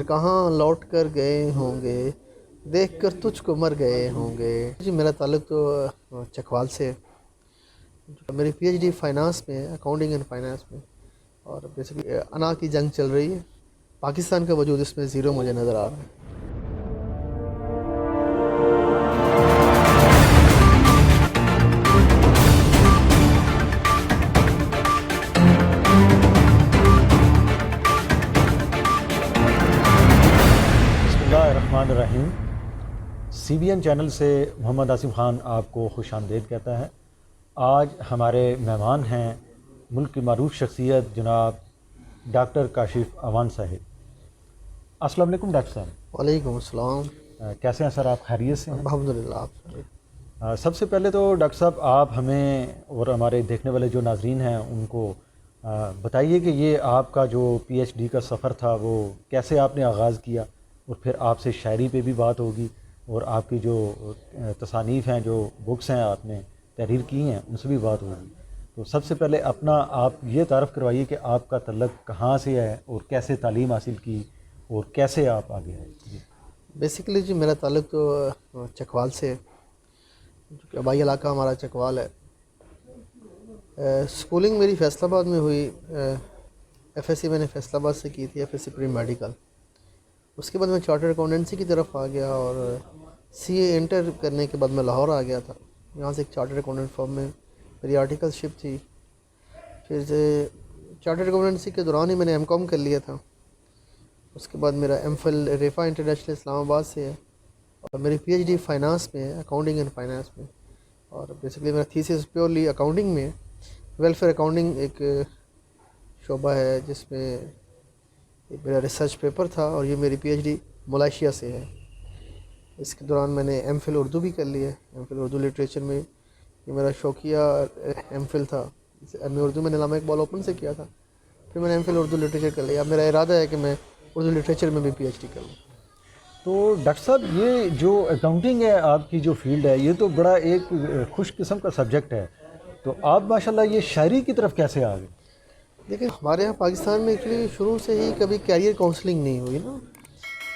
پھر کہاں لوٹ کر گئے ہوں گے، دیکھ کر تجھ کو مر گئے ہوں گے۔ جی میرا تعلق تو چکوال سے ہے۔ میری پی ایچ ڈی فائنانس میں ہے، اکاؤنٹنگ اینڈ فائنانس میں، اور بیسیکلی انا کی جنگ چل رہی ہے، پاکستان کا وجود اس میں زیرو مجھے نظر آ رہا ہے۔ بسم اللہ الرحمن الرحیم۔ سی بی این چینل سے محمد عاصم خان آپ کو خوش آمدید کہتا ہے۔ آج ہمارے مہمان ہیں ملک کی معروف شخصیت جناب ڈاکٹر کاشف اعوان صاحب۔ السلام علیکم ڈاکٹر صاحب۔ وعلیکم السلام۔ کیسے ہیں سر آپ؟ خیریت سے ہیں؟ الحمدللہ آپ سب سے پہلے تو ڈاکٹر صاحب آپ ہمیں اور ہمارے دیکھنے والے جو ناظرین ہیں ان کو بتائیے کہ یہ آپ کا جو پی ایچ ڈی کا سفر تھا وہ کیسے آپ نے آغاز کیا، اور پھر آپ سے شاعری پہ بھی بات ہوگی، اور آپ کی جو تصانیف ہیں، جو بکس ہیں آپ نے تحریر کی ہیں، ان سے بھی بات ہوگی۔ تو سب سے پہلے اپنا آپ یہ تعارف کروائیے کہ آپ کا تعلق کہاں سے ہے اور کیسے تعلیم حاصل کی اور کیسے آپ آگے آئے؟ جی بیسیکلی جی میرا تعلق تو چکوال سے ہے، کیونکہ آبائی علاقہ ہمارا چکوال ہے۔ اسکولنگ میری فیصل آباد میں ہوئی، ایف ایس سی میں نے فیصل آباد سے کی تھی، F S C pre medical. اس کے بعد میں چارٹر اکاؤنٹنسی کی طرف آ گیا، اور سی اے انٹر کرنے کے بعد میں لاہور آ گیا تھا۔ یہاں سے ایک چارٹر اکاؤنٹنٹ فرم میں میری آرٹیکل شپ تھی۔ پھر سے چارٹر اکاؤنٹنسی کے دوران ہی میں نے ایم کام کر لیا تھا۔ اس کے بعد میرا ایم فل ریفا انٹرنیشنل اسلام آباد سے ہے، اور میری پی ایچ ڈی فائنانس میں ہے، اکاؤنٹنگ اینڈ فائنانس میں، اور بیسیکلی میرا تھیسس پیورلی اکاؤنٹنگ میں ہے۔ ویلفیئر اکاؤنٹنگ ایک شعبہ ہے جس میں میرا ریسرچ پیپر تھا، اور یہ میری پی ایچ ڈی ملائیشیا سے ہے۔ اس کے دوران میں نے ایم فل اردو بھی کر لی ہے، ایم فل اردو لٹریچر میں۔ یہ میرا شوقیہ ایم فل تھا، ایم اے اردو میں نے علامہ اقبال اوپن سے کیا تھا، پھر میں نے ایم فل اردو لٹریچر کر لیا۔ اب میرا ارادہ ہے کہ میں اردو لٹریچر میں بھی پی ایچ ڈی کروں۔ تو ڈاکٹر صاحب یہ جو اکاؤنٹنگ ہے آپ کی جو فیلڈ ہے، یہ تو بڑا ایک خوش قسم کا سبجیکٹ ہے، تو آپ ماشاءاللہ یہ شاعری کی طرف کیسے آ گئے؟ لیکن ہمارے یہاں پاکستان میں ایکچولی شروع سے ہی کبھی کیریئر کاؤنسلنگ نہیں ہوئی نا۔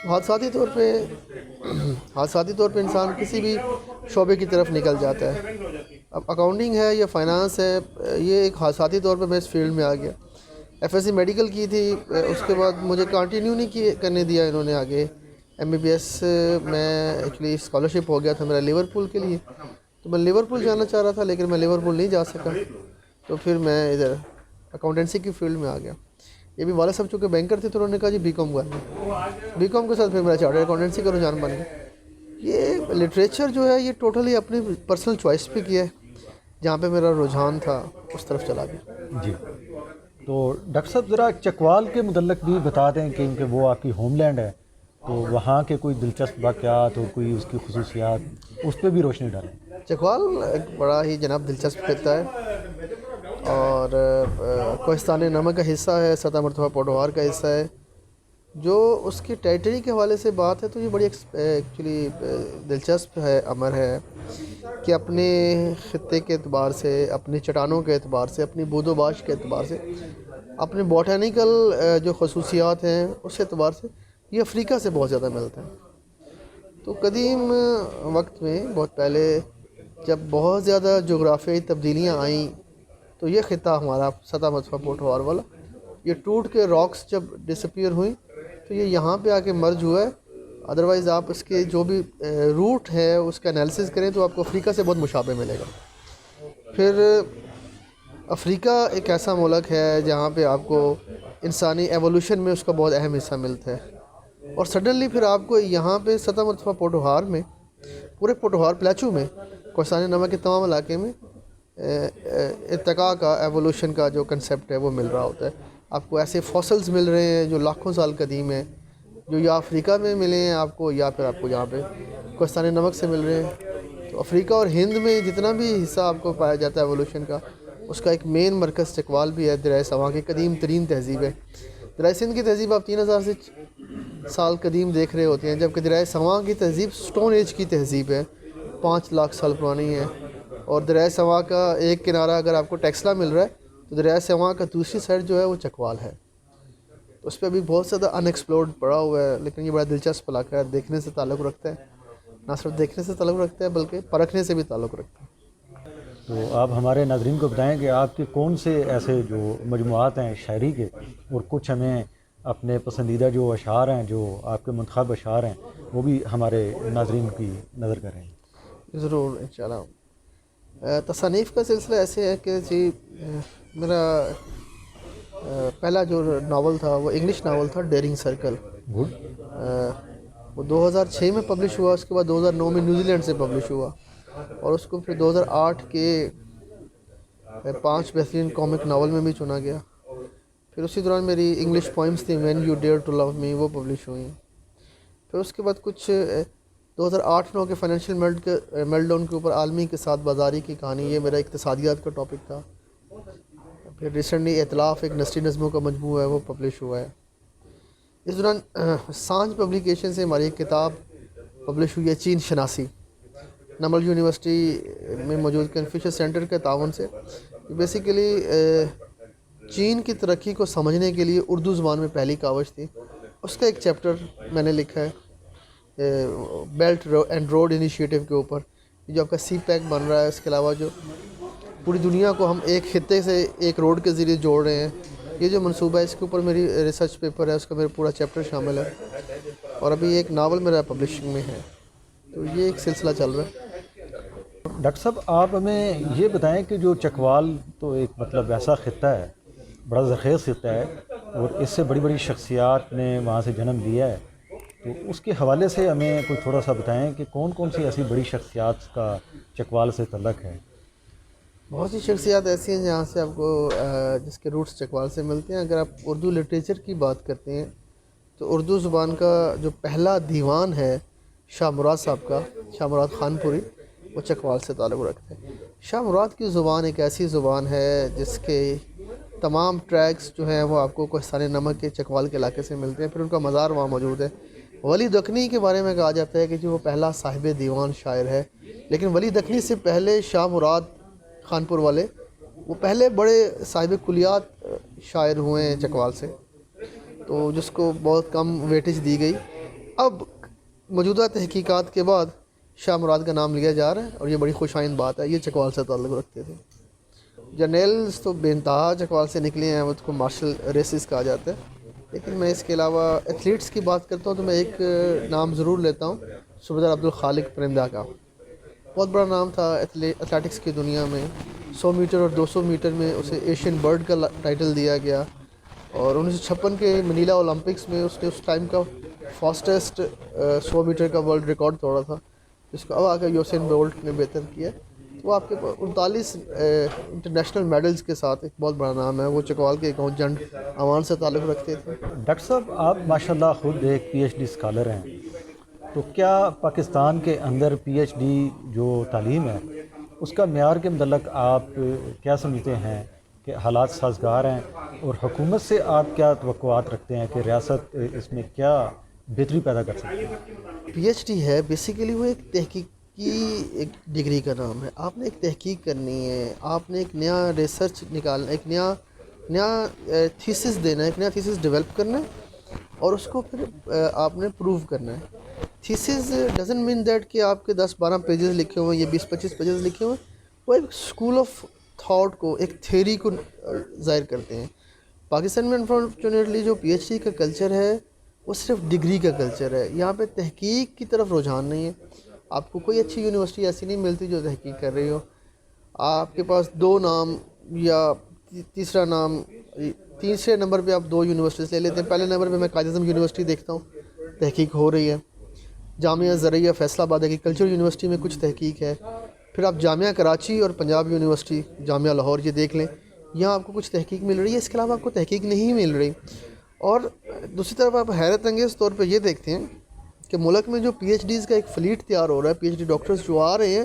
حادثاتی طور پہ انسان کسی بھی شعبے کی طرف نکل جاتا ہے۔ اب اکاؤنٹنگ ہے یا فائنانس ہے، یہ ایک حادثاتی طور پہ میں اس فیلڈ میں آ گیا۔ ایف ایس سی میڈیکل کی تھی، اس کے بعد مجھے کنٹینیو نہیں کرنے دیا انہوں نے آگے۔ ایم بی بی ایس میں ایکچولی اسکالرشپ ہو گیا تھا میرا لیورپول کے لیے، تو میں لیورپول جانا چاہ رہا تھا، لیکن میں لیورپول نہیں جا سکا، تو پھر میں ادھر اکاؤنٹنسی کی فیلڈ میں آ گیا۔ یہ بھی والد صاحب چونکہ بینکر تھے تو انہوں نے کہا جی بی کام کرنا، بی کام کے ساتھ پھر میرا چارٹر اکاؤنٹنسی کا رجحان بن گیا۔ یہ لٹریچر جو ہے یہ ٹوٹلی اپنی پرسنل چوائس پہ کیا ہے، جہاں پہ میرا رجحان تھا اس طرف چلا گیا۔ جی تو ڈاکٹر صاحب ذرا چکوال کے متعلق بھی بتا دیں کہ وہ آپ کی ہوم لینڈ ہے، تو وہاں کے کوئی دلچسپ واقعات اور کوئی اس کی خصوصیات، اس پہ بھی روشنی ڈالیں۔ چکوال ایک بڑا ہی جناب دلچسپ خطہ ہے، اور کوہستان نمک کا حصہ ہے، 7 مرتبہ پوٹوہار کا حصہ ہے۔ جو اس کی ٹیریٹری کے حوالے سے بات ہے تو یہ بڑی ایکچولی دلچسپ ہے، امر ہے کہ اپنے خطے کے اعتبار سے، اپنی چٹانوں کے اعتبار سے، اپنی بود و باش کے اعتبار سے، اپنے بوٹینیکل جو خصوصیات ہیں اس اعتبار سے یہ افریقہ سے بہت زیادہ ملتا ہے۔ تو قدیم وقت میں بہت پہلے جب بہت زیادہ جغرافیائی تبدیلیاں آئیں تو یہ خطہ ہمارا 7 مرتبہ پوٹوہار والا یہ ٹوٹ کے راکس جب ڈسپیئر ہوئیں تو یہ یہاں پہ آ کے مرج ہوا ہے۔ ادروائز آپ اس کے جو بھی روٹ ہے اس کا انالیسس کریں تو آپ کو افریقہ سے بہت مشابہ ملے گا۔ پھر افریقہ ایک ایسا ملک ہے جہاں پہ آپ کو انسانی ایوولوشن میں اس کا بہت اہم حصہ ملتا ہے، اور سڈنلی پھر آپ کو یہاں پہ 7 مرتبہ پوٹوہار میں، پورے پوٹوہار پلیچو میں، کوہستان نمک کے تمام علاقے میں ارتقاء کا، ایوولوشن کا جو کنسیپٹ ہے وہ مل رہا ہوتا ہے۔ آپ کو ایسے فاسلز مل رہے ہیں جو لاکھوں سال قدیم ہیں، جو یا افریقہ میں ملے ہیں آپ کو، یا پھر آپ کو یہاں پہ کوہستان نمک سے مل رہے ہیں۔ تو افریقہ اور ہند میں جتنا بھی حصہ آپ کو پایا جاتا ہے ایوولوشن کا، اس کا ایک مین مرکز چکوال بھی ہے۔ دریائے سواں کی قدیم ترین تہذیب ہے۔ دریائے سندھ کی تہذیب آپ 3000 سے سال قدیم دیکھ رہے ہوتے ہیں، جبکہ دریائے سواں کی تہذیب سٹون ایج کی تہذیب ہے، 5 لاکھ سال پرانی ہے۔ اور دریائے سواں کا ایک کنارہ اگر آپ کو ٹیکسلا مل رہا ہے تو دریائے سواں کا دوسری سائڈ جو ہے وہ چکوال ہے۔ تو اس پہ ابھی بہت زیادہ ان ایکسپلورڈ پڑا ہوا ہے، لیکن یہ بڑا دلچسپ علاقہ ہے، دیکھنے سے تعلق رکھتا ہے، نہ صرف دیکھنے سے تعلق رکھتا ہے بلکہ پرکھنے سے بھی تعلق رکھتا ہے۔ تو آپ ہمارے ناظرین کو بتائیں کہ آپ کے کون سے ایسے جو مجموعات ہیں شاعری کے، اور کچھ ہمیں اپنے پسندیدہ جو اشعار ہیں، جو آپ کے منتخب اشعار ہیں، وہ بھی ہمارے ناظرین کی نظر کریں۔ ضرور انشاءاللہ۔ تصانیف کا سلسلہ ایسے ہے کہ جی میرا پہلا جو ناول تھا وہ انگلش ناول تھا ڈیرنگ سرکل، گڈ۔ وہ 2006 میں پبلش ہوا، اس کے بعد 2009 میں نیوزی لینڈ سے پبلش ہوا، اور اس کو پھر 2008 کے 5 بہترین کامک ناول میں بھی چنا گیا۔ پھر اسی دوران میری انگلش پوئمس تھیں وین یو ڈیئر ٹو لو می، وہ پبلش ہوئیں۔ پھر اس کے بعد کچھ 2008-9 کے فائنینشیل میلٹ ڈاؤن کے اوپر عالمی کے ساتھ بازاری کی کہانی، یہ میرا اقتصادیات کا ٹاپک تھا۔ پھر ریسنٹلی اطلاف ایک نثری نظموں کا مجموعہ ہے، وہ پبلش ہوا ہے۔ اس دوران سانج پبلیکیشن سے ہماری ایک کتاب پبلش ہوئی ہے، چین شناسی، نمل یونیورسٹی میں موجود کنفیوشس سینٹر کے تعاون سے۔ بیسیکلی چین کی ترقی کو سمجھنے کے لیے اردو زبان میں پہلی کاوش تھی، اس کا ایک چیپٹر میں نے لکھا ہے بیلٹ اینڈ روڈ انیشیٹو کے اوپر، جو آپ کا سی پیک بن رہا ہے، اس کے علاوہ جو پوری دنیا کو ہم ایک خطے سے ایک روڈ کے ذریعے جوڑ رہے ہیں، یہ جو منصوبہ ہے اس کے اوپر میری ریسرچ پیپر ہے، اس کا میرا پورا چیپٹر شامل ہے، اور ابھی ایک ناول میرا پبلشنگ میں ہے، تو یہ ایک سلسلہ چل رہا ہے۔ ڈاکٹر صاحب آپ ہمیں یہ بتائیں کہ جو چکوال تو ایک مطلب ایسا خطہ ہے، بڑا زرخیز خطہ ہے، اور اس سے بڑی بڑی شخصیات نے وہاں سے جنم لیا ہے، تو اس کے حوالے سے ہمیں کوئی تھوڑا سا بتائیں کہ کون کون سی ایسی بڑی شخصیات کا چکوال سے تعلق ہے؟ بہت سی شخصیات ایسی ہیں جہاں سے آپ کو جس کے روٹس چکوال سے ملتے ہیں۔ اگر آپ اردو لٹریچر کی بات کرتے ہیں تو اردو زبان کا جو پہلا دیوان ہے شاہ مراد صاحب کا، شاہ مراد خان پوری، وہ چکوال سے تعلق رکھتے ہیں۔ شاہ مراد کی زبان ایک ایسی زبان ہے جس کے تمام ٹریکس جو ہیں وہ آپ کو کوہستان نمک کے چکوال کے علاقے سے ملتے ہیں، پھر ان کا مزار وہاں موجود ہے۔ ولی دکنی کے بارے میں کہا جاتا ہے کہ جو وہ پہلا صاحب دیوان شاعر ہے، لیکن ولی دکنی سے پہلے شاہ مراد خانپور والے وہ پہلے بڑے صاحب کلیات شاعر ہوئے ہیں چکوال سے، تو جس کو بہت کم ویٹیج دی گئی۔ اب موجودہ تحقیقات کے بعد شاہ مراد کا نام لیا جا رہا ہے، اور یہ بڑی خوش آئند بات ہے، یہ چکوال سے تعلق رکھتے تھے۔ جرنیلز تو بے انتہا چکوال سے نکلے ہیں، اس کو مارشل ریسز کہا جاتا ہے، لیکن میں اس کے علاوہ ایتھلیٹس کی بات کرتا ہوں تو میں ایک نام ضرور لیتا ہوں، صوبیدار عبدالخالق پرندہ کا۔ بہت بڑا نام تھا ایتھلیٹکس کی دنیا میں، 100 میٹر اور 200 میٹر میں اسے ایشین برڈ کا ٹائٹل دیا گیا، اور 1956 کے منیلا اولمپکس میں اس نے اس ٹائم کا فاسٹسٹ 100 میٹر کا ورلڈ ریکارڈ توڑا تھا، جس کو اب آ کر یوسین بولٹ نے بہتر کیا۔ وہ آپ کے 39 انٹرنیشنل میڈلز کے ساتھ ایک بہت بڑا نام ہے، وہ چکوال کے گاؤں جنڈ امان سے تعلق رکھتے تھے۔ ڈاکٹر صاحب آپ ماشاءاللہ خود ایک پی ایچ ڈی اسکالر ہیں، تو کیا پاکستان کے اندر پی ایچ ڈی جو تعلیم ہے اس کا معیار کے متعلق آپ کیا سمجھتے ہیں کہ حالات سازگار ہیں، اور حکومت سے آپ کیا توقعات رکھتے ہیں کہ ریاست اس میں کیا بہتری پیدا کر سکتی ہے؟ پی ایچ ڈی ہے بیسیکلی وہ ایک تحقیقی ایک ڈگری کا نام ہے۔ آپ نے ایک تحقیق کرنی ہے، آپ نے ایک نیا ریسرچ نکالنا، ایک نیا تھیسس دینا ہے، ایک نیا تھیسس ڈیولپ کرنا ہے، اور اس کو پھر آپ نے پروو کرنا ہے۔ تھیسس ڈزنٹ مین دیٹ کہ آپ کے 10-12 پیجز لکھے ہوئے، یہ 20-25 پیجز لکھے ہوئے، وہ ایک اسکول آف تھاٹ کو، ایک تھیوری کو ظاہر کرتے ہیں۔ پاکستان میں انفارچونیٹلی جو پی ایچ ڈی کا کلچر ہے وہ صرف ڈگری کا کلچر ہے، یہاں پہ تحقیق کی طرف رجحان نہیں ہے۔ آپ کو کوئی اچھی یونیورسٹی ایسی نہیں ملتی جو تحقیق کر رہی ہو، آپ کے پاس 2 نام یا تیسرا نام، تیسرے نمبر پہ آپ 2 یونیورسٹیز لے لیتے ہیں۔ پہلے نمبر پہ میں قائد اعظم یونیورسٹی دیکھتا ہوں، تحقیق ہو رہی ہے۔ جامعہ زرعیہ فیصل آباد ایگریکلچر یونیورسٹی میں کچھ تحقیق ہے۔ پھر آپ جامعہ کراچی اور پنجاب یونیورسٹی، جامعہ لاہور، یہ دیکھ لیں، یہاں آپ کو کچھ تحقیق مل رہی ہے، اس کے علاوہ آپ کو تحقیق نہیں مل رہی۔ اور دوسری طرف آپ حیرت انگیز طور پہ یہ دیکھتے ہیں کہ ملک میں جو پی ایچ ڈیز کا ایک فلیٹ تیار ہو رہا ہے، پی ایچ ڈی ڈاکٹرز جو آ رہے ہیں،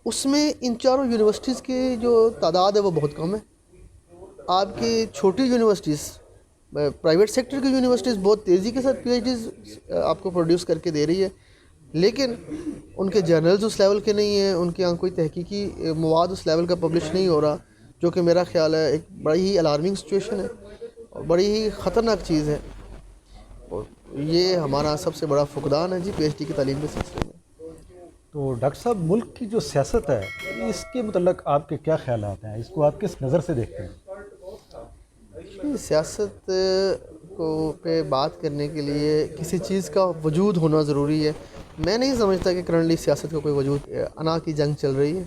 اس میں ان چاروں یونیورسٹیز کی جو تعداد ہے وہ بہت کم ہے۔ آپ کی چھوٹی یونیورسٹیز، پرائیویٹ سیکٹر کی یونیورسٹیز بہت تیزی کے ساتھ پی ایچ ڈیز آپ کو پروڈیوس کر کے دے رہی ہے، لیکن ان کے جرنلز اس لیول کے نہیں ہیں، ان کے یہاں کوئی تحقیقی مواد اس لیول کا پبلش نہیں ہو رہا، جو کہ میرا خیال ہے ایک بڑی ہی الارمنگ سچویشن ہے۔ اور بڑی ہی خطرناک چیز ہے، اور یہ ہمارا سب سے بڑا فقدان ہے جی پی ایچ ڈی کی تعلیم کے سلسلے میں۔ تو ڈاکٹر صاحب، ملک کی جو سیاست ہے اس کے متعلق آپ کے کیا خیالات ہیں؟ اس کو آپ کس نظر سے دیکھتے ہیں؟ سیاست کو پہ بات کرنے کے لیے کسی چیز کا وجود ہونا ضروری ہے۔ میں نہیں سمجھتا کہ کرنٹلی سیاست کا کوئی وجود، انا کی جنگ چل رہی ہے،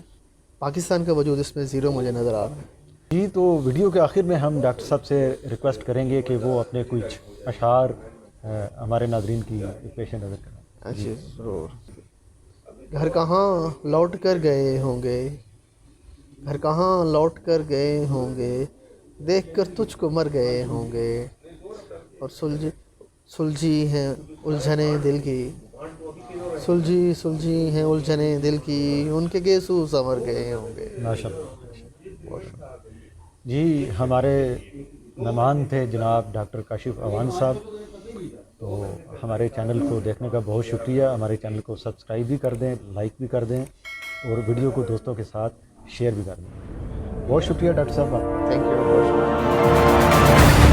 پاکستان کا وجود اس میں زیرو مجھے نظر آ رہا ہے۔ جی، تو ویڈیو کے آخر میں ہم ڈاکٹر صاحب سے ریکویسٹ کریں گے کہ وہ اپنے کچھ اشعار ہمارے ناظرین کی پیش نظر کریں۔ اچھا ضرور۔ گھر کہاں لوٹ کر گئے ہوں گے، گھر کہاں لوٹ کر گئے ہوں گے، دیکھ کر تجھ کو مر گئے ہوں گے، اور سلجھی ہیں الجھنیں دل کی، سلجھی ہیں الجھنیں دل کی، ان کے گیسو سنور گئے ہوں گے۔ ماشاء اللہ۔ جی، ہمارے مہمان تھے جناب ڈاکٹر کاشف اعوان صاحب۔ تو ہمارے چینل کو دیکھنے کا بہت شکریہ۔ ہمارے چینل کو سبسکرائب بھی کر دیں، لائک بھی کر دیں، اور ویڈیو کو دوستوں کے ساتھ شیئر بھی کر دیں۔ بہت شکریہ ڈاکٹر صاحب آپ کا۔ تھینک یو، بہت شکریہ۔